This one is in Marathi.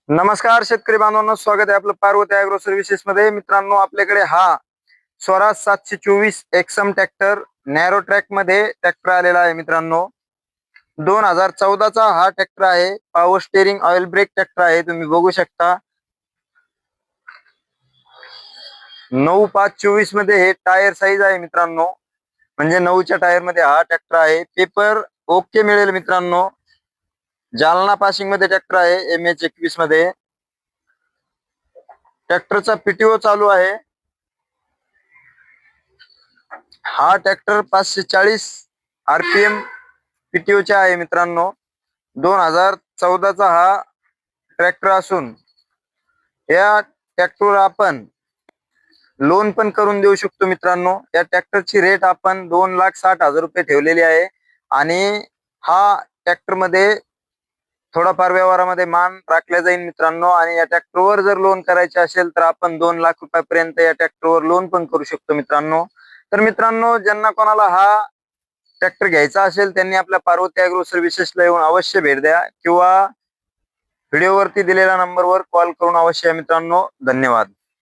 नमस्कार शेतकरी बांधवांनो, स्वागत आहे आपलं पार्वती ॲग्रो सर्व्हिसेस मध्ये. मित्रांनो, आपल्याकडे हा स्वराज 724 एक्सम ट्रॅक्टर नॅरो ट्रॅक मध्ये ट्रॅक्टर आलेला आहे. मित्रांनो, 2014 चा हा ट्रॅक्टर आहे. Power steering oil brake tractor आहे. तुम्ही बघू शकता 9/5/24 मध्ये हे टायर साईज आहे. मित्रांनो, म्हणजे 9च्या टायर मध्ये हा ट्रॅक्टर आहे. पेपर ओके मिळेल. मित्रांनो, जालना पासिंग मध्ये ट्रॅक्टर आहे. MH21 मध्ये ट्रॅक्टरचा PTO चालू आहे. हा ट्रॅक्टर 540 RPM PTO चा आहे. मित्रांनो, 2014 चा हा ट्रॅक्टर असून या ट्रॅक्टरवर आपण लोन पण करून देऊ शकतो. मित्रांनो, या ट्रॅक्टरची रेट आपण 2,60,000 रुपये ठेवलेली आहे. आणि हा ट्रॅक्टर मध्ये थोडाफार व्यवहारामध्ये मान राखल्या जाईल. मित्रांनो, आणि या ट्रॅक्टरवर जर लोन करायचे असेल तर आपण 2 लाख रुपयापर्यंत या ट्रॅक्टरवर लोन पण करू शकतो. मित्रांनो, तर मित्रांनो, ज्यांना कोणाला हा ट्रॅक्टर घ्यायचा असेल त्यांनी आपल्या पार्वती ॲग्रो सर्व्हिसेसला येऊन अवश्य भेट द्या किंवा व्हिडिओवरती दिलेल्या नंबरवर कॉल करून अवश्य. मित्रांनो, धन्यवाद.